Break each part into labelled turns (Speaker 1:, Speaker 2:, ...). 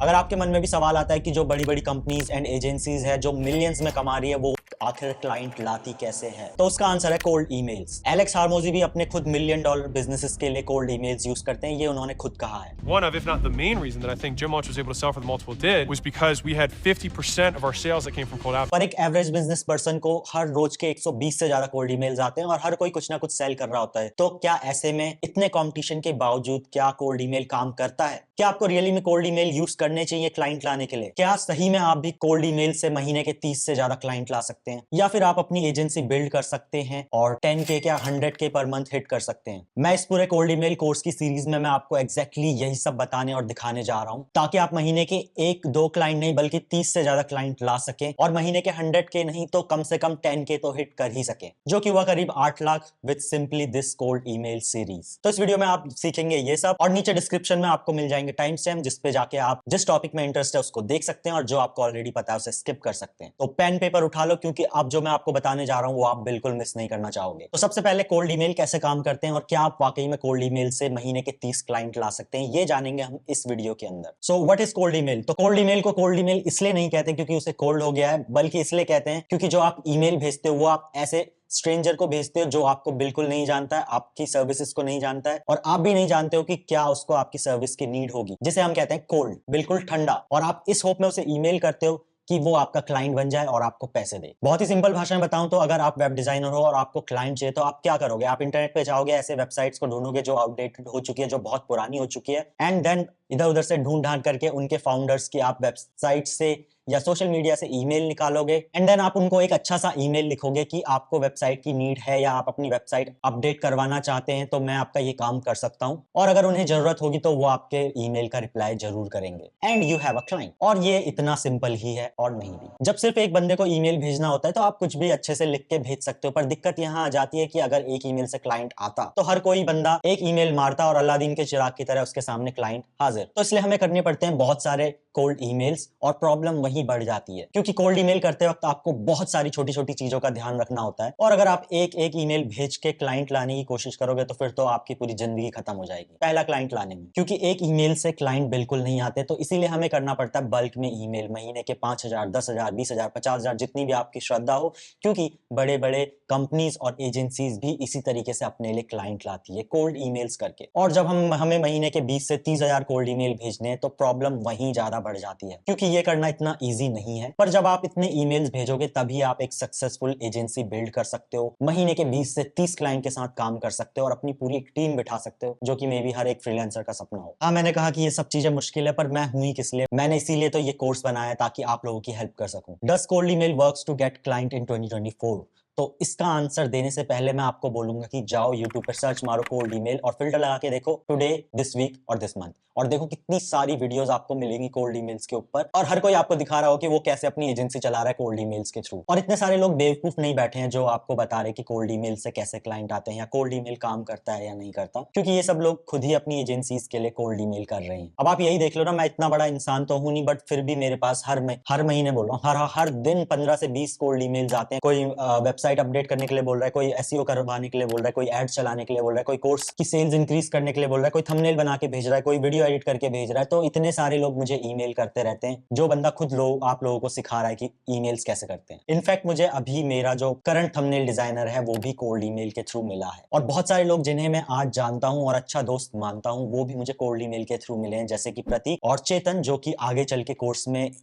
Speaker 1: अगर आपके मन में भी सवाल आता है कि जो बड़ी बड़ी कंपनीज एंड एजेंसीज है जो मिलियंस में कमा रही है वो आखिर क्लाइंट लाती कैसे है, तो उसका आंसर है कोल्ड ईमेल्स। एलेक्स हार्मोजी भी अपने खुद $1 मिलियन बिजनेसेस के लिए कोल्ड ईमेल्स यूज करते हैं, ये उन्होंने खुद कहा है।
Speaker 2: One of, if not the main reason that I think Gymlaunch was able to sell for the multiple it did was because we had 50% of our sales that came from cold outreach.
Speaker 1: पर एक average business person को हर रोज के 120 से ज्यादा cold emails आते हैं और हर कोई कुछ ना कुछ सेल कर रहा होता है। तो क्या ऐसे में इतने कंपटीशन के बावजूद क्या कोल्ड ईमेल काम करता है? क्या आपको रियली में कोल्ड ईमेल यूज करने चाहिए क्लाइंट लाने के लिए? क्या सही में आप भी कोल्ड ईमेल से महीने के 30 से ज्यादा क्लाइंट ला सकते हैं, या फिर आप अपनी एजेंसी बिल्ड कर सकते हैं और 10K क्या 100K पर मंथ हिट कर सकते हैं? मैं इस पूरे कोल्ड ईमेल कोर्स की सीरीज में मैं आपको एग्जैक्टली यही सब बताने और दिखाने जा रहा हूं, ताकि आप महीने के 1-2 क्लाइंट नहीं बल्कि 30 से ज्यादा क्लाइंट ला सकें और महीने के 100K नहीं तो कम से कम 10K तो हिट कर ही सके, जो कि हुआ करीब 8 lakh with simply this cold email series. तो इस वीडियो में आप सीखेंगे ये सब और नीचे डिस्क्रिप्शन में आपको मिल जाएंगे टाइम स्टैम्प जिस पे जाके आप जिस टॉपिक में इंटरेस्ट है उसको देख सकते हैं और जो आपको ऑलरेडी पता है उसे स्किप कर सकते हैं। तो पेन पेपर उठा लो, क्योंकि अब जो मैं आपको बताने जा रहा हूं वो आप बिल्कुल मिस नहीं करना चाहोगे। तो सबसे पहले कोल्ड ईमेल कैसे काम करते हैं और क्या आप वाकई में कोल्ड ईमेल से महीने के 30 क्लाइंट ला सकते हैं, ये जानेंगे हम इस वीडियो के अंदर। So what is cold email? तो कोल्ड ईमेल को कोल्ड ईमेल इसलिए नहीं कहते क्योंकि उसे कोल्ड हो गया है, बल्कि इसलिए कहते हैं क्योंकि जो आप ईमेल भेजते हो वो आप ऐसे स्ट्रेंजर को भेजते हो जो आपको बिल्कुल नहीं जानता है, आपकी सर्विसेज को नहीं जानता है और आप भी नहीं जानते हो कि क्या उसको आपकी सर्विस की नीड होगी, जिसे हम कहते हैं कोल्ड, बिल्कुल ठंडा। और आप इस होप में उसे ईमेल करते हो कि वो आपका क्लाइंट बन जाए और आपको पैसे दे। बहुत ही सिंपल भाषा में बताऊं तो अगर आप वेब डिजाइनर हो और आपको क्लाइंट चाहिए तो आप क्या करोगे? आप इंटरनेट पे जाओगे, ऐसे वेबसाइट्स को ढूंढोगे जो आउटडेटेड हो चुकी है, जो बहुत पुरानी हो चुकी है, एंड देन इधर उधर से ढूंढ ढांड करके उनके फाउंडर्स की आप वेबसाइट से या सोशल मीडिया से ईमेल निकालोगे एंड देन आप उनको एक अच्छा सा ईमेल लिखोगे कि आपको वेबसाइट की नीड है या आप अपनी वेबसाइट अपडेट करवाना चाहते हैं तो मैं आपका ये काम कर सकता हूं, और अगर उन्हें जरूरत होगी तो वो आपके ईमेल का रिप्लाई जरूर करेंगे and you have a client. और ये इतना सिंपल ही है और नहीं भी। जब सिर्फ एक बंदे को ईमेल भेजना होता है तो आप कुछ भी अच्छे से लिख के भेज सकते हो, पर दिक्कत यहाँ आ जाती है कि अगर एक ईमेल से क्लाइंट आता तो हर कोई बंदा एक ईमेल मारता और अल्लादीन के चिराग की तरह उसके सामने क्लाइंट हाजिर। तो इसलिए हमें करने पड़ते हैं बहुत सारे कोल्ड ईमेल्स और प्रॉब्लम वहीं बढ़ जाती है, क्योंकि कोल्ड ईमेल करते वक्त आपको बहुत सारी छोटी छोटी चीजों का ध्यान रखना होता है और अगर आप एक एक ईमेल भेज के क्लाइंट लाने की कोशिश करोगे तो फिर तो आपकी पूरी जिंदगी खत्म हो जाएगी पहला क्लाइंट लाने में, क्योंकि एक ईमेल से क्लाइंट बिल्कुल नहीं आते। तो इसीलिए हमें करना पड़ता है बल्क में ईमेल, महीने के 5,000, 10,000, 20,000, 50,000, जितनी भी आपकी श्रद्धा हो, क्योंकि बड़े बड़े कंपनीज और एजेंसीज भी इसी तरीके से अपने लिए क्लाइंट लाती है कोल्ड ईमेल्स करके। और जब हमें महीने के 20 से 30,000 कोल्ड ईमेल भेजने हैं तो प्रॉब्लम वहीं ज्यादा बढ़ जाती है, क्योंकि ये करना इतना ईजी नहीं है। पर जब आप इतने ईमेल्स भेजोगे तभी आप एक सक्सेसफुल एजेंसी बिल्ड कर सकते हो, महीने के 20 से 30 क्लाइंट के साथ काम कर सकते हो और अपनी पूरी एक टीम बिठा सकते हो, जो कि मे बी हर एक फ्रीलांसर का सपना हो। हाँ, मैंने कहा कि ये सब चीजें मुश्किल है, पर मैं हूं ही किस लिए? मैंने इसीलिए तो ये कोर्स बनाया ताकि आप लोगों की हेल्प कर सकूं। Does cold email works to get client in 2024? तो इसका आंसर देने से पहले मैं आपको बोलूंगा कि जाओ YouTube पर सर्च मारो कोल्ड ईमेल और फिल्टर लगा के देखो टुडे, दिस वीक और दिस मंथ, और देखो कितनी सारी वीडियोस आपको मिलेंगी कोल्ड ईमेल्स के ऊपर, और हर कोई आपको दिखा रहा हो कि वो कैसे अपनी एजेंसी चला रहा है कोल्ड ईमेल्स के थ्रू। और इतने सारे लोग बेवकूफ नहीं बैठे हैं जो आपको बता रहे कि कोल्ड ईमेल से कैसे क्लाइंट आते हैं या कोल्ड ईमेल काम करता है या नहीं करता, क्योंकि ये सब लोग खुद ही अपनी एजेंसीज के लिए कोल्ड ईमेल कर रहे हैं। अब आप यही देख लो ना, मैं इतना बड़ा इंसान तो हूं नहीं, बट फिर भी मेरे पास हर महीने बोल रहा हूँ, हर दिन 15 से 20 कोल्ड ईमेल्स आते हैं। कोई वेबसाइट अपडेट करने के लिए बोल रहा है, कोई एसईओ करवाने के लिए बोल रहा है, कोई एड चलाने के लिए बोल रहा है, कोई कोर्स की सेल्स इंक्रीज करने के लिए बोल रहा है, कोई थंबनेल बना के भेज रहा है, कोई वीडियो एडिट करके भेज रहा है। तो इतने सारे लोग मुझे ईमेल करते रहते हैं, जो बंदा खुद आप लोगों को सिखा रहा है कि ईमेल्स कैसे करते हैं। इनफैक्ट मुझे अभी मेरा जो करंट थंबनेल डिजाइनर है वो भी कोल्ड ईमेल के थ्रू मिला है, और बहुत सारे लोग जिन्हें मैं आज जानता हूं और अच्छा दोस्त मानता हूं वो भी मुझे कोल्ड ईमेल के थ्रू मिले हैं, जैसे कि प्रतीक और चेतन, जो कि आगे चल के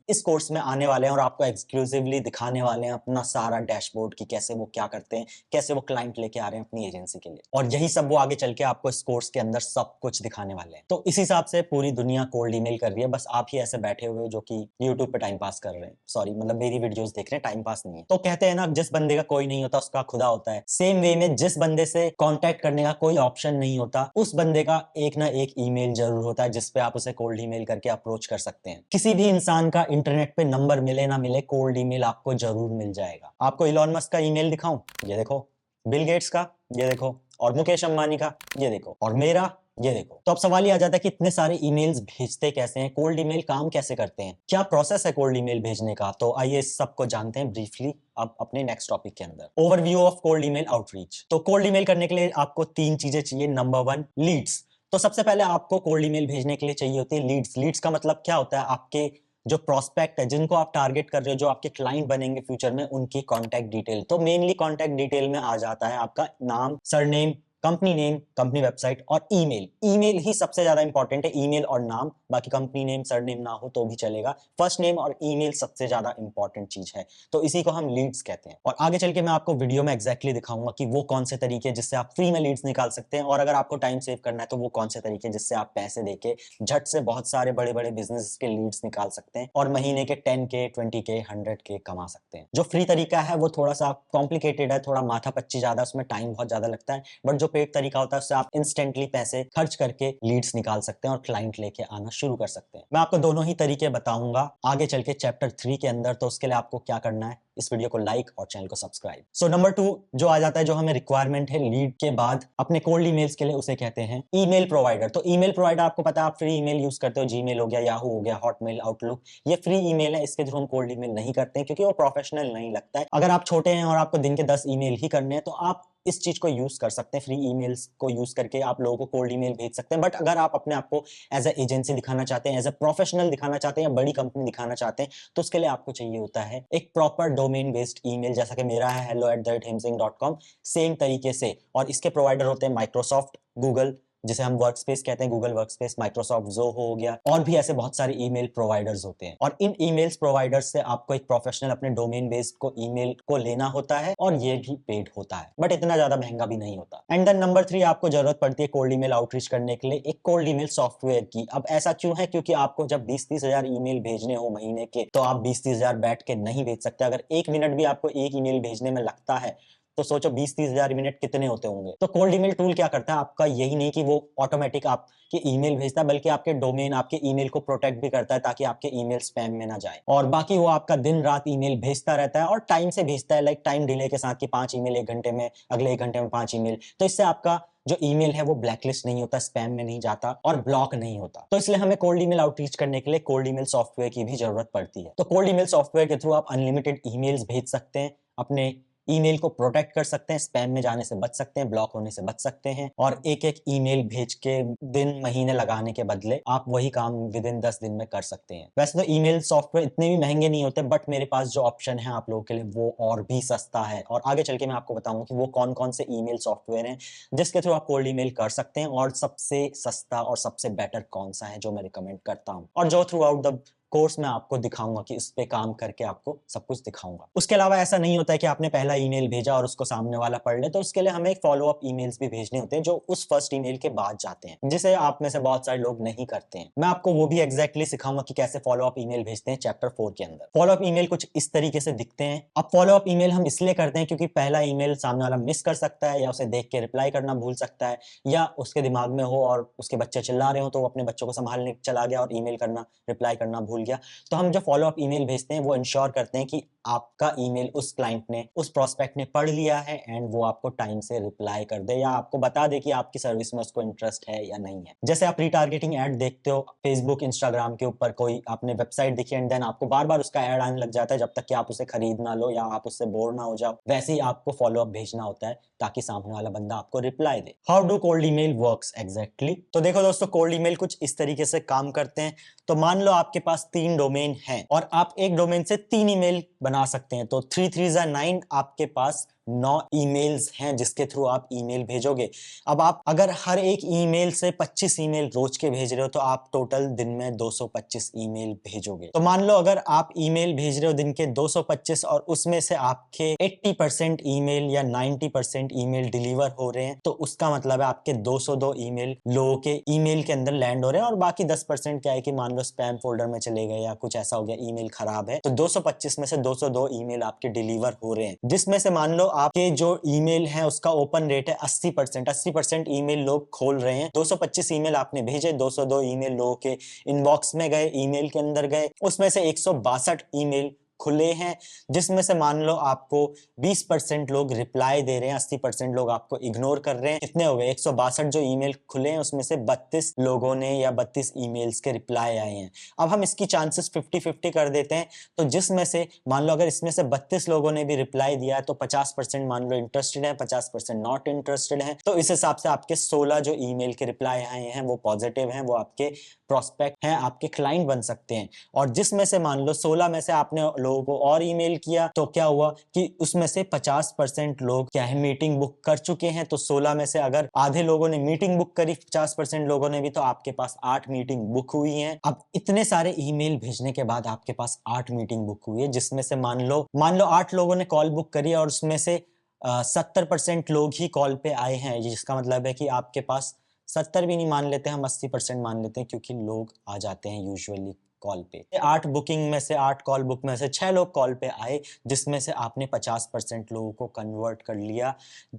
Speaker 1: इस कोर्स में आने वाले हैं और आपको एक्सक्लूसिवली दिखाने वाले हैं अपना सारा डैशबोर्ड की कैसे वो क्या करते हैं, कैसे वो क्लाइंट लेके आ रहे हैं अपनी एजेंसी के लिए। और यही सब वो आगे चल के आपको इस कोर्स के अंदर सब कुछ दिखाने वाले हैं। तो इस हिसाब से पूरी दुनिया कोल्ड ईमेल कर रही है, बस आप ही ऐसे बैठे हुए हो जो कि YouTube पे टाइम पास कर रहे हैं। सॉरी, मतलब मेरी वीडियोस देख रहे हैं, टाइम पास नहीं है। तो कहते हैं ना, जिस बंदे का कोई नहीं होता उसका खुदा होता है। सेम वे में जिस बंदे से कांटेक्ट करने का कोई ऑप्शन नहीं होता उस बंदे का एक ना एक ईमेल जरूर होता है जिसपे आप उसे कोल्ड ईमेल करके अप्रोच कर सकते हैं। किसी भी इंसान का इंटरनेट पे नंबर मिले ना मिले, कोल्ड ईमेल आपको जरूर मिल जाएगा। आपको इलॉन मस्क का ईमेल दिखाऊं? ये देखो। बिल गेट्स का ये देखो, और मुकेश अंबानी का ये देखो, और मेरा ये देखो। तो अब सवाल ये आ जाता है कि इतने सारे ईमेल्स भेजते कैसे हैं, कोल्ड ईमेल काम कैसे करते हैं, क्या प्रोसेस है कोल्ड ईमेल भेजने का? तो आइए इस सबको जानते हैं ब्रीफली अब अपने नेक्स्ट टॉपिक के अंदर। Overview of cold email outreach. तो कोल्ड ईमेल करने के लिए आपको 3 चीजें चाहिए। Number 1, leads. तो सबसे पहले आपको कोल्ड ईमेल भेजने के लिए चाहिए होती है लीड्स। लीड्स का मतलब क्या होता है? आपके जो प्रोस्पेक्ट है, जिनको आप टारगेट कर रहे हो, जो आपके क्लाइंट बनेंगे फ्यूचर में, उनकी कॉन्टैक्ट डिटेल। तो मेनली कॉन्टैक्ट डिटेल में आ जाता है आपका नाम, surname, company name, company website और ईमेल। ईमेल ही सबसे ज्यादा इंपॉर्टेंट है, ईमेल और नाम। बाकी कंपनी नेम, सरनेम ना हो तो भी चलेगा। फर्स्ट नेम और ईमेल सबसे ज्यादा इंपॉर्टेंट चीज है, तो इसी को हम लीड्स कहते हैं। और आगे चल के मैं आपको वीडियो में एग्जैक्टली दिखाऊंगा कि वो कौन से तरीके जिससे आप फ्री में लीड्स निकाल सकते हैं, और अगर आपको टाइम सेव करना है तो वो कौन से तरीके जिससे आप पैसे देके झट से बहुत सारे बड़े बड़े बिजनेस के लीड्स निकाल सकते हैं और महीने के 10K, 20K, 100K कमा सकते हैं। जो फ्री तरीका है वो थोड़ा सा कॉम्प्लिकेटेड है, थोड़ा माथा पच्ची ज्यादा, उसमें टाइम बहुत ज्यादा लगता है। बट जो पेड तरीका होता है उससे आप इंस्टेंटली पैसे खर्च करके लीड्स निकाल सकते हैं और क्लाइंट लेके आना शुरू कर सकते हैं। मैं आपको दोनों ही तरीके बताऊंगा आगे चल के चैप्टर 3 के अंदर। तो उसके लिए आपको क्या करना है, इस वीडियो को लाइक और चैनल को सब्सक्राइब। सो नंबर 2 जो आ जाता है, जो हमें रिक्वायरमेंट है लीड के बाद अपने कोल्ड ईमेल्स के लिए, उसे कहते हैं ईमेल प्रोवाइडर। तो ईमेल प्रोवाइडर आपको पता है, आप फ्री ईमेल यूज करते हो, जीमेल हो गया, याहू हो गया, हॉटमेल, आउटलुक, ये फ्री ईमेल है। इसके थ्रू हम कोल्ड ईमेल नहीं करते हैं क्योंकि वो प्रोफेशनल नहीं लगता है। अगर आप छोटे हैं और आपको दिन के 10 ईमेल ही करने हैं तो आप इस चीज को यूज कर सकते हैं। फ्री ईमेल्स को यूज करके आप लोगों को कोल्ड ईमेल भेज सकते हैं। बट अगर आप अपने आप को एज ए एजेंसी दिखाना चाहते हैं, एज ए प्रोफेशनल दिखाना चाहते हैं या बड़ी कंपनी दिखाना चाहते हैं, तो उसके लिए आपको चाहिए होता है एक प्रॉपर डोमेन बेस्ड ईमेल, जैसा कि मेरा है hello@himsing.com, सेम तरीके से। और इसके प्रोवाइडर होते हैं माइक्रोसॉफ्ट, गूगल, जिसे हम वर्कस्पेस कहते हैं, गूगल वर्कस्पेस, माइक्रोसॉफ्ट ज़ोहो हो गया, और भी ऐसे बहुत सारे ईमेल प्रोवाइडर्स होते हैं। और इन ईमेल्स प्रोवाइडर्स से आपको एक प्रोफेशनल अपने डोमेन बेस्ड को ईमेल को लेना होता है, और ये भी पेड होता है, बट इतना ज्यादा महंगा भी नहीं होता। एंड देन नंबर 3 आपको जरूरत पड़ती है कोल्ड ईमेल आउटरीच करने के लिए एक कोल्ड ईमेल सॉफ्टवेयर की। अब ऐसा क्यों है? क्योंकि आपको जब 20-30 हजार ईमेल भेजने हो महीने के, तो आप 20-30 हजार बैठ के नहीं भेज सकते। अगर 1 मिनट भी आपको एक ईमेल भेजने में लगता है तो सोचो 20-30 हजार मिनट कितने होते होंगे। तो कोल्ड ईमेल टूल क्या करता है, आपका यही नहीं कि वो ऑटोमेटिक आपके ईमेल भेजता है, बल्कि आपके डोमेन, आपके ईमेल को प्रोटेक्ट भी करता है ताकि आपके ईमेल स्पैम में ना जाए। और बाकी वो आपका दिन रात ईमेल भेजता रहता है और टाइम से भेजता है, लाइक टाइम डिले के साथ, कि 5 ईमेल 1 घंटे में, अगले 1 घंटे में 5 ईमेल। तो इससे आपका जो ईमेल है वो ब्लैकलिस्ट नहीं होता, स्पैम में नहीं जाता और ब्लॉक नहीं होता। तो इसलिए हमें कोल्ड ईमेल आउटरीच करने के लिए कोल्ड ईमेल सॉफ्टवेयर की भी जरूरत पड़ती है। तो कोल्ड ईमेल सॉफ्टवेयर के थ्रू आप अनलिमिटेड ईमेल्स भेज सकते हैं, अपने ईमेल को प्रोटेक्ट कर सकते हैं, स्पैम में जाने से बच सकते हैं, ब्लॉक होने से बच सकते हैं। और एक एक ईमेल भेज के दिन महीने लगाने के बदले आप वही काम विद इन 10 दिन में कर सकते हैं। वैसे तो ईमेल सॉफ्टवेयर इतने भी महंगे नहीं होते, बट मेरे पास जो ऑप्शन है आप लोगों के लिए वो और भी सस्ता है। और आगे चल के मैं आपको बताऊंगा कि वो कौन कौन से ईमेल सॉफ्टवेयर हैं जिसके थ्रू आप कोल्ड ईमेल कर सकते हैं, और सबसे सस्ता और सबसे बेटर कौन सा है जो मैं रिकमेंड करता हूँ, और जो थ्रू आउट द कोर्स में आपको दिखाऊंगा कि इस पे काम करके आपको सब कुछ दिखाऊंगा। उसके अलावा ऐसा नहीं होता है कि आपने पहला ईमेल भेजा और उसको सामने वाला पढ़ ले, तो उसके लिए हमें फॉलो अप ईमेल्स भी भेजने होते हैं जो उस फर्स्ट ईमेल के बाद जाते हैं, जिसे आप में से बहुत सारे लोग नहीं करते हैं। मैं आपको वो भी एग्जैक्टली सिखाऊंगा कि कैसे फॉलो अप ईमेल भेजते हैं चैप्टर 4 के अंदर। फॉलो अप ईमेल कुछ इस तरीके से दिखते हैं। अब फॉलो अप ईमेल हम इसलिए करते हैं क्योंकि पहला ईमेल सामने वाला मिस कर सकता है, या उसे देख के रिप्लाई करना भूल सकता है, या उसके दिमाग में हो और उसके बच्चे चिल्ला रहे हो तो वो अपने बच्चों को संभालने चला गया और ईमेल करना, रिप्लाई करना भूल गया। तो हम जो फॉलो अप ईमेल भेजते हैं वो इंश्योर करते हैं कि आपका ईमेल उस क्लाइंट ने, उस प्रोस्पेक्ट ने पढ़ लिया है, एंड वो आपको टाइम से रिप्लाई कर दे, या आपको बता दे कि आपकी सर्विस में उसको इंटरेस्ट है या नहीं है। जैसे आप रीटारगेटिंग ऐड देखते हो फेसबुक, इंस्टाग्राम के ऊपर, कोई आपने वेबसाइट देखी एंड देन आपको बार बार उसका ऐड आने लग जाता है जब तक कि आप उसे खरीद ना लो या आप उससे बोर ना हो जाओ। वैसे ही आपको फॉलो अप भेजना होता है ताकि सामने वाला बंदा आपको reply they. How do cold email works exactly? तो देखो दोस्तों, कोल्ड ईमेल कुछ इस तरीके से काम करते हैं। तो मान लो आपके पास 3 डोमेन हैं और आप एक डोमेन से 3 ईमेल बना सकते हैं, तो 3 3 9 आपके पास 9 ईमेल्स हैं जिसके थ्रू आप ईमेल भेजोगे। अब आप अगर हर एक ईमेल से 25 ईमेल रोज के भेज रहे हो तो आप टोटल दिन में 225 ईमेल भेजोगे। तो मान लो अगर आप ईमेल भेज रहे हो दिन के 225 और उसमें से आपके 80% ईमेल या 90% ईमेल डिलीवर हो रहे हैं, तो उसका मतलब है आपके 202 ईमेल लोगों के ईमेल के अंदर लैंड हो रहे हैं, और बाकी 10% क्या है कि मान लो स्पैम फोल्डर में चले गए या कुछ ऐसा हो गया, ईमेल खराब है। तो 225 में से 202 ईमेल आपके डिलीवर हो रहे हैं, जिसमें से मान लो आपके जो ईमेल है उसका ओपन रेट है 80%। 80% ईमेल लोग खोल रहे हैं। 225 ईमेल आपने भेजे, 202 ईमेल लोगों के इनबॉक्स में गए, ईमेल के अंदर गए, उसमें से 162 ईमेल खुले हैं, जिसमें से मान लो आपको 20% लोग रिप्लाई दे रहे हैं, 80% लोग आपको इग्नोर कर रहे हैं। कितने हो गए? 162 जो ईमेल खुले हैं उसमें से 32 लोगों ने या 32 ईमेल्स के रिप्लाई आए हैं। अब हम इसकी चांसेस 50-50 कर देते हैं, तो जिसमें से मान लो अगर इसमें से 32 लोगों ने भी रिप्लाई दिया है तो 50% मान लो इंटरेस्टेड है, 50% नॉट इंटरेस्टेड है। तो इस हिसाब से आपके 16 जो ईमेल के रिप्लाई आए हैं वो पॉजिटिव हैं, वो आपके प्रोस्पेक्ट हैं, आपके क्लाइंट बन सकते हैं। और जिसमें से मान लो 16 में से आपने लोगों को और ईमेल किया तो क्या हुआ कि उसमें से 50% लोग क्या है मीटिंग बुक कर चुके हैं। तो 16 में से अगर आधे लोगों ने मीटिंग बुक करी, 50% लोगों ने भी, तो आपके पास 8 मीटिंग बुक हुई हैं। अब इतने सारे ईमेल भेजने के बाद आपके पास 8 मीटिंग बुक हुई है, जिसमें से मान लो 8 लोगों ने कॉल बुक करी और उसमें से 70% लोग ही कॉल पे आए हैं, जिसका मतलब है कि आपके पास 70 भी नहीं मान लेते हम, 80% मान लेते हैं, क्योंकि लोग आ जाते हैं यूजुअली कॉल पे। 8 बुकिंग में से 8 कॉल बुक में से 6 लोग कॉल पे आए, जिसमें से आपने 50% लोगों को कन्वर्ट कर लिया।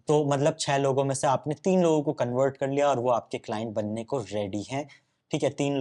Speaker 1: तो मतलब 6 लोगों में से आपने 3 लोगों को कन्वर्ट कर लिया और वो आपके क्लाइंट बनने को रेडी हैं। ठीक है, 3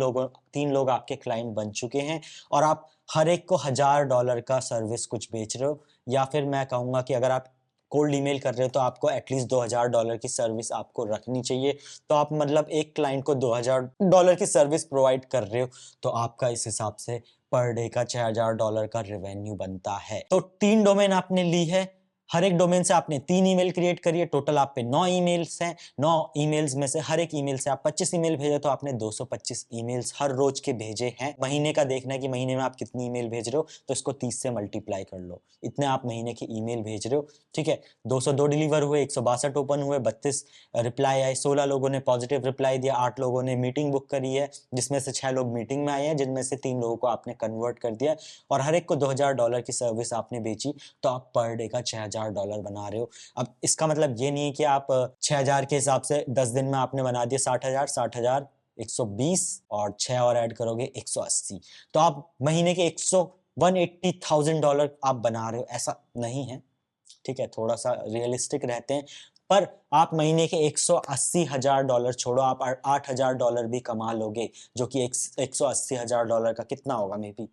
Speaker 1: लोग आपके क्लाइंट बन चुके हैं और आप हर एक को $1000 का सर्विस कुछ बेच रहे हो, या फिर मैं कहूँगा कि अगर आप कोल्ड ईमेल कर रहे हो तो आपको एटलीस्ट $2000 की सर्विस आपको रखनी चाहिए। तो आप मतलब एक क्लाइंट को $2000 की सर्विस प्रोवाइड कर रहे हो, तो आपका इस हिसाब से पर डे का $6000 का रेवेन्यू बनता है। तो 3 डोमेन आपने ली है, हर एक डोमेन से आपने 3 ईमेल क्रिएट करी है, टोटल आप पे 9 ईमेल्स हैं। 9 ईमेल्स में से हर एक ईमेल से आप 25 ईमेल भेजे, तो आपने 225 ईमेल्स हर रोज के भेजे हैं। महीने का देखना है कि महीने में आप कितनी ईमेल भेज रहे हो, तो इसको 30 से मल्टीप्लाई कर लो, इतने आप महीने की ईमेल भेज रहे हो। ठीक है, 202 डिलीवर हुए, 162 ओपन हुए, 32 रिप्लाई आए, 16 लोगों ने पॉजिटिव रिप्लाई दिया, 8 लोगों ने मीटिंग बुक करी है, जिसमें से 6 लोग मीटिंग में आए हैं, जिनमें से 3 लोगों को आपने कन्वर्ट कर दिया और हर एक को $2000 की सर्विस आपने बेची, तो आप पर डे का $6000 बना रहे हो। अब इसका मतलब ये नहीं है कि आप 6000 के हिसाब से 10 दिन में आपने बना दिया 60,000, 60,000 120 और 6 और ऐड करोगे 180, तो आप महीने के $180,000 आप बना रहे हो, ऐसा नहीं है। ठीक है, थोड़ा सा रियलिस्टिक रहते हैं, पर आप महीने के $180,000 छोड़ो, आप $8,000 भी कमा लोगे, जो कि $180,000 का कितना होगा, मे बी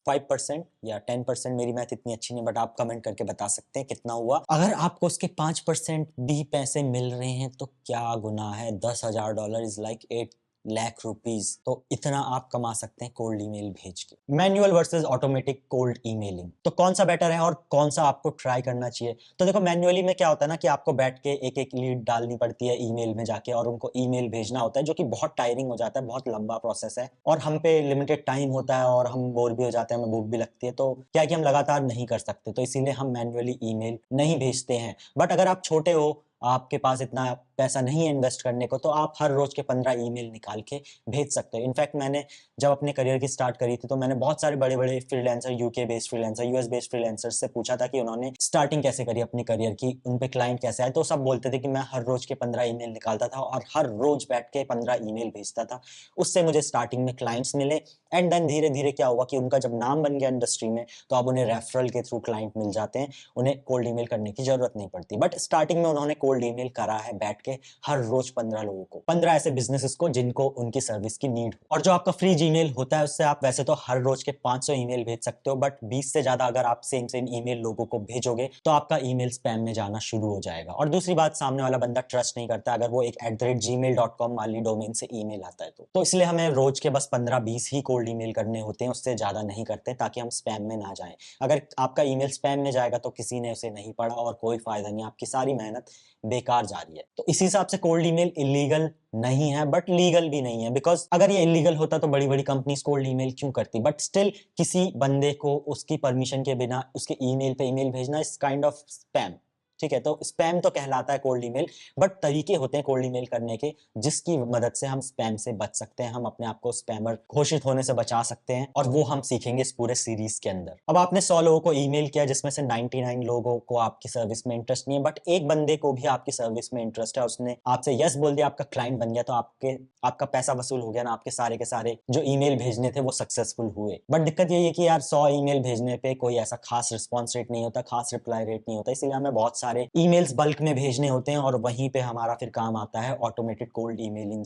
Speaker 1: 5% या 10%, मेरी मैथ इतनी अच्छी नहीं, बट आप कमेंट करके बता सकते हैं कितना हुआ। अगर आपको उसके 5% भी पैसे मिल रहे हैं तो क्या गुनाह है, $10,000 इज लाइक 8 लाख रुपीज, तो इतना आप कमा सकते हैं कोल्ड ईमेल भेज के। Manual versus automatic cold emailing, तो कौन सा बेटर है और कौन सा आपको ट्राई करना चाहिए? तो देखो, मैनुअली में क्या होता है ना कि आपको बैठ के एक एक लीड डालनी पड़ती है ईमेल में जाके और उनको ईमेल भेजना होता है, जो कि बहुत टायरिंग हो जाता है, बहुत लंबा प्रोसेस है और हम पे लिमिटेड टाइम होता है और हम बोर भी हो जाते हैं, हमें भूख भी लगती है, तो क्या है कि हम लगातार नहीं कर सकते, तो इसीलिए हम मैनुअली ईमेल नहीं भेजते हैं। बट अगर आप छोटे हो, आपके पास इतना पैसा नहीं है इन्वेस्ट करने को, तो आप हर रोज के 15 ईमेल निकाल के भेज सकते हो। इनफैक्ट मैंने जब अपने करियर की स्टार्ट करी थी तो मैंने बहुत सारे बड़े बड़े freelancer, UK based freelancer, US based freelancer से पूछा था कि उन्होंने स्टार्टिंग कैसे करी अपनी करियर की, उन पे क्लाइंट कैसे आए, तो सब बोलते थे कि मैं हर रोज के 15 ईमेल निकालता था और हर रोज बैठ के 15 ईमेल भेजता था। उससे मुझे स्टार्टिंग में क्लाइंट्स मिले एंड देन धीरे धीरे क्या हुआ कि उनका जब नाम बन गया इंडस्ट्री में, तो अब उन्हें रेफरल के थ्रू क्लाइंट मिल जाते हैं, उन्हें कोल्ड ईमेल करने की जरूरत नहीं पड़ती। बट स्टार्टिंग में उन्होंने कोल्ड ईमेल करा है बैठ के हर रोज 15 लोगों को, 15 ऐसे बिजनेसेस को जिनको उनकी सर्विस की नीड हो। और जो आपका फ्री जीमेल होता है उससे आप वैसे तो हर रोज के 500 ईमेल भेज सकते हो, बट 20 से ज्यादा अगर आप सेम ईमेल लोगों को भेजोगे तो आपका ईमेल स्पैम में जाना शुरू हो जाएगा। और दूसरी बात, सामने वाला बंदा ट्रस्ट नहीं करता अगर वो एक @gmail.com वाली डोमेन से ईमेल आता है तो इसलिए हमें रोज के बस 15-20 ही कोल्ड ईमेल करने होते हैं, उससे ज्यादा नहीं करते, ताकि हम स्पैम में ना जाएं। अगर आपका ईमेल स्पैम में जाएगा तो किसी ने उसे नहीं पढ़ा और कोई फायदा नहीं, आपकी सारी मेहनत बेकार जा रही है। तो इसी हिसाब से कोल्ड ईमेल इलीगल नहीं है बट लीगल भी नहीं है, बिकॉज अगर ये इलीगल होता तो बड़ी बड़ी कंपनीज कोल्ड ईमेल क्यों करती, बट स्टिल किसी बंदे को उसकी परमिशन के बिना उसके ईमेल पे ईमेल भेजना इज काइंड ऑफ स्पैम। ठीक है, तो स्पैम तो कहलाता है कोल्ड ईमेल, बट तरीके होते हैं कोल्ड ईमेल करने के जिसकी मदद से हम स्पैम से बच सकते हैं, हम अपने आप को स्पैमर घोषित होने से बचा सकते हैं, और वो हम सीखेंगे इस पूरे सीरीज के अंदर। अब आपने 100 लोगों को ईमेल किया जिसमें से 99 लोगों को आपकी सर्विस में इंटरेस्ट नहीं है, बट एक बंदे को भी आपकी सर्विस में इंटरेस्ट है, उसने आपसे यस बोल दिया, आपका क्लाइंट बन गया, तो आपका पैसा वसूल हो गया ना, आपके सारे के सारे जो ईमेल भेजने थे वो सक्सेसफुल हुए। बट दिक्कत ये है कि यार 100 ईमेल भेजने पे कोई ऐसा खास रिस्पॉन्स रेट नहीं होता, खास रिप्लाई रेट नहीं होता, इसलिए हमें बहुत सारे ईमेल्स बल्क में भेजने होते हैं और वहीं पे हमारा फिर काम आता है ऑटोमेटेड कोल्ड ईमेलिंग,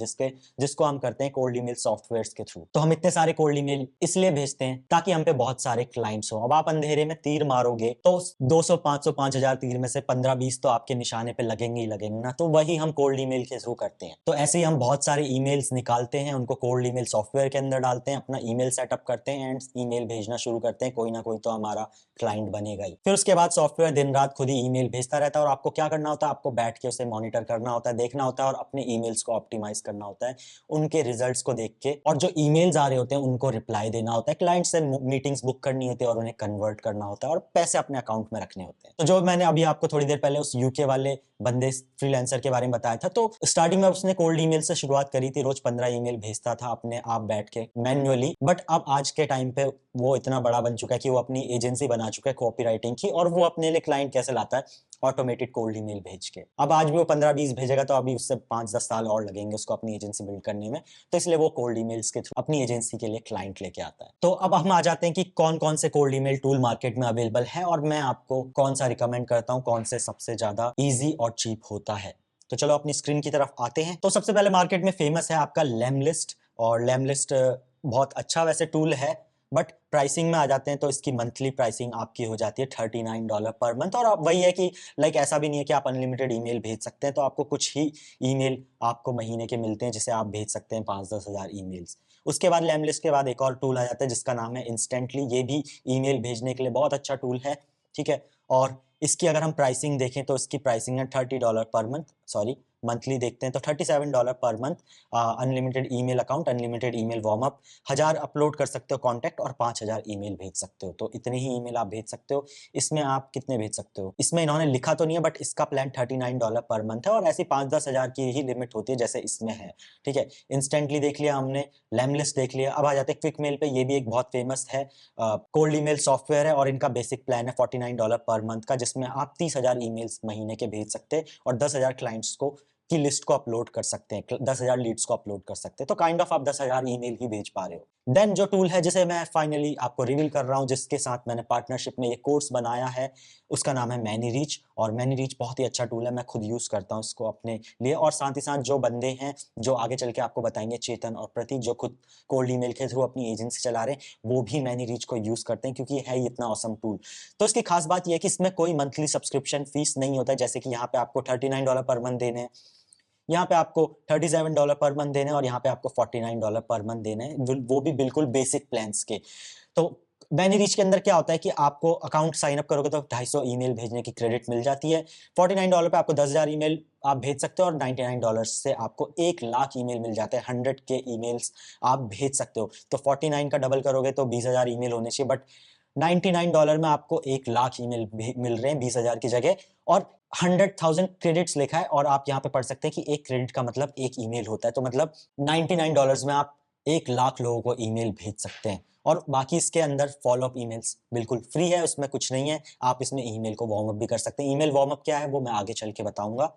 Speaker 1: जिसको हम करते हैं कोल्ड ईमेल सॉफ्टवेयर्स के थ्रू। तो हम इतने सारे कोल्ड ईमेल इसलिए भेजते हैं ताकि हम पे बहुत सारे क्लाइंट्स हो। अब आप अंधेरे में तीर मारोगे तो 200 500 5000 तीर में से 15-20 तो आपके निशाने पे लगेंगे ही लगेंगे ना, तो वही हम कोल्ड ईमेल के थ्रू करते हैं। तो ऐसे ही हम बहुत सारे ईमेल्स निकालते हैं, उनको कोल्ड ईमेल सॉफ्टवेयर के अंदर डालते हैं, अपना ईमेल सेटअप करते हैं एंड ईमेल भेजना शुरू करते हैं। कोई ना कोई तो हमारा क्लाइंट बनेगा ही। फिर उसके बाद सॉफ्टवेयर दिन रात खुद ही ईमेल भेजता रहता है और आपको क्या करना होता है, आपको बैठ के उसे मॉनिटर करना होता है, देखना होता है और अपने ईमेल्स को ऑप्टिमाइज करना होता है, उनके रिजल्ट्स को देख के, और जो ईमेल्स आ रहे होते हैं उनको रिप्लाई देना होता है, क्लाइंट से मीटिंग्स बुक करनी होती है और उन्हें कन्वर्ट करना होता है और पैसे अपने अकाउंट में रखने होते हैं। तो जो मैंने अभी आपको थोड़ी देर पहले उस यूके वाले बंदे फ्रीलांसर के बारे में बताया था, तो स्टार्टिंग में उसने कोल्ड ईमेल से शुरुआत करी थी, रोज 15 ईमेल भेजता था अपने आप बैठ के मैन्युअली। बट अब आज के टाइम पे वो इतना बड़ा बन चुका है कि वो अपनी एजेंसी बना चुका है कॉपी राइटिंग की, और वो अपने लिए क्लाइंट कैसे लाता है, ऑटोमेटेड कोल्ड ईमेल भेज के। अब आज भी वो 15-20 भेजेगा तो अभी उससे 5-10 साल और लगेंगे उसको अपनी एजेंसी बिल्ड करने में, तो इसलिए वो कोल्ड ईमेल्स के थ्रू अपनी एजेंसी के लिए क्लाइंट लेके आता है। तो अब हम आ जाते हैं कि कौन कौन से कोल्ड ईमेल टूल मार्केट में अवेलेबल है और मैं आपको कौन सा रिकमेंड करता हूँ, कौन से सबसे ज्यादा ईजी और चीप होता है। तो चलो अपनी स्क्रीन की तरफ आते हैं। तो सबसे पहले मार्केट में फेमस है आपका लेमलिस्ट, और लेमलिस्ट बहुत अच्छा वैसे टूल है, बट प्राइसिंग में आ जाते हैं तो इसकी मंथली प्राइसिंग आपकी हो जाती है $39 पर मंथ। और अब वही है कि लाइक ऐसा भी नहीं है कि आप अनलिमिटेड ईमेल भेज सकते हैं, तो आपको कुछ ही ईमेल आपको महीने के मिलते हैं जिसे आप भेज सकते हैं 5-10 हज़ार ईमेल्स। उसके बाद लेमलिस्ट के बाद एक और टूल आ जाता है जिसका नाम है इंस्टेंटली। ये भी ईमेल भेजने के लिए बहुत अच्छा टूल है, ठीक है। और इसकी अगर हम प्राइसिंग देखें तो इसकी प्राइसिंग है $30 पर मंथ, सॉरी मंथली देखते हैं तो $37 per month. Unlimited email account, unlimited email warm up, 1000 upload कर सकते हो कॉन्टैक्ट और 5000 ईमेल भेज सकते हो, तो इतने ही ईमेल आप भेज सकते हो। इसमें आप कितने भेज सकते हो, इसमें इन्होंने लिखा तो नहीं है, बट इसका प्लान $39 पर मंथ है और ऐसी 5-10 हज़ार की ही लिमिट होती है जैसे इसमें है, ठीक है। इंस्टेंटली देख लिया हमने, लेमलिस्ट देख लिया, अब आ जाते हैं क्विक मेल पे। ये भी एक बहुत फेमस है कोल्ड ईमेल सॉफ्टवेयर है और इनका बेसिक प्लान है $49 पर मंथ का, जिसमें आप 30,000 ईमेल्स महीने के भेज सकते हैं और 10,000 क्लाइंट्स को की लिस्ट को अपलोड कर सकते हैं, 10,000 लीड्स को अपलोड कर सकते हैं, तो काइंड ऑफ आप 10,000 ईमेल ही भेज पा रहे हो। देन जो टूल है जिसे मैं फाइनली आपको रिवील कर रहा हूँ, जिसके साथ मैंने पार्टनरशिप में ये कोर्स बनाया है, उसका नाम है मैनीरीच। और मैनीरीच बहुत ही अच्छा टूल है, मैं खुद यूज करता हूँ इसको अपने लिए, और साथ ही साथ जो बंदे हैं जो आगे चल के आपको बताएंगे, चेतन और प्रतीक, जो खुद कोल्ड ईमेल के थ्रू अपनी एजेंसी चला रहे हैं, वो भी मैनीरीच को यूज करते हैं क्योंकि है इतना ऑसम टूल। तो इसकी खास बात यह है कि इसमें कोई मंथली सब्सक्रिप्शन फीस नहीं होता है, जैसे कि यहाँ पे आपको $39 पर मंथ देने हैं, यहाँ पे आपको $37 पर मंथ देने हैं और यहाँ पे आपको $49 पर मंथ देने हैं, वो भी बिल्कुल बेसिक प्लान्स के। तो मैनीरीच के अंदर क्या होता है कि आपको अकाउंट साइन अप करोगे तो 250 ईमेल भेजने की क्रेडिट मिल जाती है। $49 पे आपको 10,000 ईमेल आप भेज सकते हो और $99 से आपको 1,00,000 ईमेल मिल जाते हैं, 100K ईमेल्स आप भेज सकते हो। तो 49 का डबल करोगे तो 20,000 ईमेल होने चाहिए, बट $99 में आपको 1,00,000 ईमेल मिल रहे हैं 20,000 की जगह, और 100,000 क्रेडिट्स लिखा है। और आप यहाँ पे पढ़ सकते हैं कि एक क्रेडिट का मतलब एक ईमेल होता है, तो मतलब $99 में आप 1,00,000 लोगों को ईमेल भेज सकते हैं। और बाकी इसके अंदर फॉलो अप ईमेल्स बिल्कुल फ्री है, उसमें कुछ नहीं है, आप इसमें ईमेल को वार्म अप भी कर सकते हैं। ईमेल वार्म अप क्या है वो मैं आगे चल के बताऊंगा।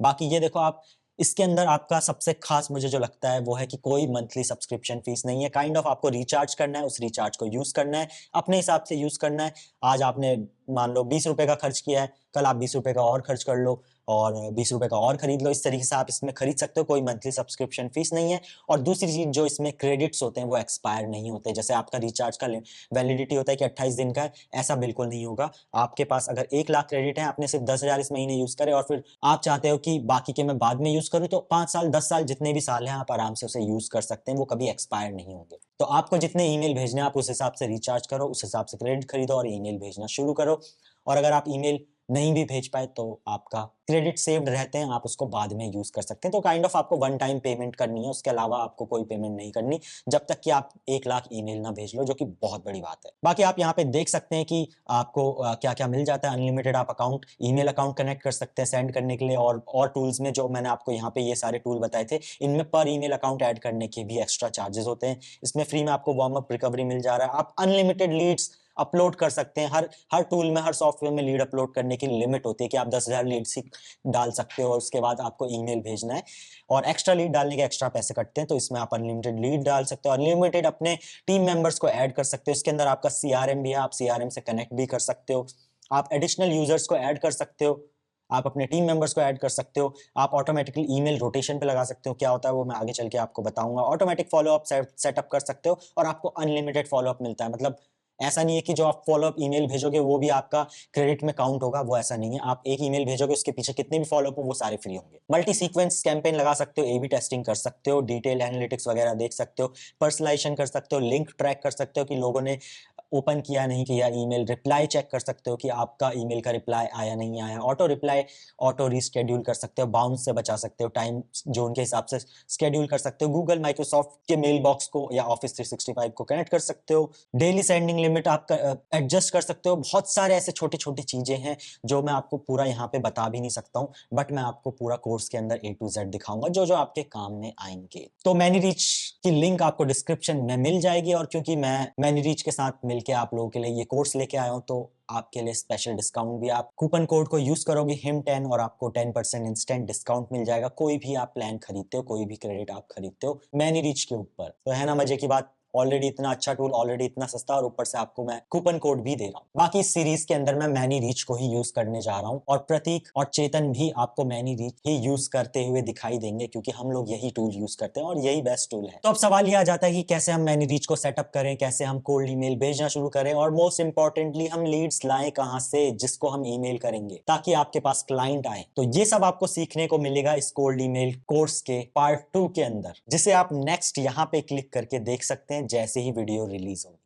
Speaker 1: बाकी ये देखो, आप इसके अंदर आपका सबसे खास मुझे जो लगता है वो है कि कोई मंथली सब्सक्रिप्शन फीस नहीं है, काइंड ऑफ आपको रिचार्ज करना है, उस रिचार्ज को यूज करना है, अपने हिसाब से यूज करना है। आज आपने मान लो ₹20 का खर्च किया है, कल आप ₹20 का और खर्च कर लो और ₹20 का और खरीद लो, इस तरीके से आप इसमें खरीद सकते हो, कोई मंथली सब्सक्रिप्शन फीस नहीं है। और दूसरी चीज, जो इसमें क्रेडिट्स होते हैं वो एक्सपायर नहीं होते, जैसे आपका रिचार्ज का वैलिडिटी होता है कि 28 दिन का है, ऐसा बिल्कुल नहीं होगा। आपके पास अगर 1,00,000 क्रेडिट है, आपने सिर्फ 10,000 इस महीने यूज करे और फिर आप चाहते हो कि बाकी के मैं बाद में यूज करूँ, तो 5 साल 10 साल जितने भी साल हैं आप आराम से उसे यूज कर सकते हैं, वो कभी एक्सपायर नहीं होंगे। तो आपको जितने ईमेल भेजने हैं आप उस हिसाब से रिचार्ज करो, उस हिसाब से क्रेडिट खरीदो और ईमेल भेजना शुरू करो। और अगर आप ईमेल नहीं भी भेज पाए तो आपका क्रेडिट सेव्ड रहते हैं, आप उसको बाद में यूज कर सकते हैं। तो काइंड ऑफ आपको वन टाइम पेमेंट करनी है, उसके अलावा आपको कोई पेमेंट नहीं करनी जब तक कि आप 1,00,000 ईमेल ना भेज लो, जो कि बहुत बड़ी बात है। बाकी आप यहाँ पे देख सकते हैं कि आपको क्या क्या मिल जाता है। अनलिमिटेड आप अकाउंट, ईमेल अकाउंट कनेक्ट कर सकते हैं सेंड करने के लिए, और टूल्स में जो मैंने आपको यहाँ पे ये सारे टूल बताए थे, इनमें पर ईमेल अकाउंट ऐड करने के भी एक्स्ट्रा चार्जेस होते हैं। इसमें फ्री में आपको वार्म अप रिकवरी मिल जा रहा है, आप अनलिमिटेड लीड्स अपलोड कर सकते हैं। हर टूल में, हर सॉफ्टवेयर में लीड अपलोड करने की लिमिट होती है कि आप 10,000 लीड्स ही डाल सकते हो और उसके बाद आपको ईमेल भेजना है, और एक्स्ट्रा लीड डालने के एक्स्ट्रा पैसे कटते हैं। तो इसमें आप अनलिमिटेड लीड डाल सकते हो, अनलिमिटेड अपने टीम मेंबर्स को ऐड कर सकते हो। इसके अंदर आपका CRM भी है, आप CRM से कनेक्ट भी कर सकते हो, आप एडिशनल यूजर्स को ऐड कर सकते हो, आप अपने टीम मेंबर्स को ऐड कर सकते हो, आप ऑटोमेटिकली ईमेल रोटेशन पे लगा सकते हो। क्या होता है वो मैं आगे चल के आपको बताऊंगा। ऑटोमेटिक फॉलोअप सेटअप कर सकते हो और आपको अनलिमिटेड फॉलोअप मिलता है। मतलब ऐसा नहीं है कि जो आप फॉलोअप ईमेल भेजोगे वो भी आपका क्रेडिट में काउंट होगा, वो ऐसा नहीं है। आप एक ईमेल भेजोगे, उसके पीछे कितने भी फॉलोअप हो वो सारे फ्री होंगे। मल्टी सीक्वेंस कैंपेन लगा सकते हो, ए/बी टेस्टिंग कर सकते हो, डिटेल एनालिटिक्स वगैरह देख सकते हो, पर्सनलाइजेशन कर सकते हो, लिंक ट्रैक कर सकते हो कि लोगों ने ओपन किया नहीं किया ईमेल, रिप्लाई चेक कर सकते हो कि आपका ईमेल का रिप्लाई आया नहीं आया, ऑटो रिप्लाई ऑटो रीस्केड्यूल कर सकते हो, बाउंस से बचा सकते हो, टाइम जोन के हिसाब से स्केड्यूल कर सकते हो, गूगल माइक्रोसॉफ्ट के मेल बॉक्स को या ऑफिस 365 को कनेक्ट कर सकते हो, डेली सेंडिंग लिमिट आप एडजस्ट कर सकते हो। बहुत सारे ऐसे छोटे छोटे चीजें हैं जो मैं आपको पूरा यहाँ पे बता भी नहीं सकता हूँ, बट मैं आपको पूरा कोर्स के अंदर A to Z दिखाऊंगा जो जो आपके काम में आएंगे। तो मैनीरीच की लिंक आपको डिस्क्रिप्शन में मिल जाएगी, और क्योंकि मैं मैनीरीच के साथ मिलके आप लोगों के लिए ये कोर्स लेके आया हूँ तो आपके लिए स्पेशल डिस्काउंट भी, आप कूपन कोड को यूज करोगे HIM10 और आपको 10% इंस्टेंट डिस्काउंट मिल जाएगा। कोई भी आप प्लान खरीदते हो, कोई भी क्रेडिट आप खरीदते हो मैनीरीच के ऊपर, तो है ना मजे की बात। ऑलरेडी इतना अच्छा टूल, ऑलरेडी इतना सस्ता, और ऊपर से आपको मैं कूपन कोड भी दे रहा हूँ। बाकी इस सीरीज के अंदर मैं मैनीरीच को ही यूज करने जा रहा हूँ, और प्रतीक और चेतन भी आपको मैनीरीच ही यूज करते हुए दिखाई देंगे, क्योंकि हम लोग यही टूल यूज करते हैं और यही बेस्ट टूल है। तो अब सवाल ये आ जाता है कि कैसे हम मैनीरीच को सेटअप करें, कैसे हम कोल्ड ईमेल भेजना शुरू करें, और मोस्ट इंपॉर्टेंटली हम लीड्स लाएं कहां से जिसको हम ईमेल करेंगे ताकि आपके पास क्लाइंट आए। तो ये सब आपको सीखने को मिलेगा इस कोल्ड ईमेल कोर्स के पार्ट 2 के अंदर, जिसे आप नेक्स्ट यहाँ पे क्लिक करके देख सकते हैं जैसे ही वीडियो रिलीज होगी।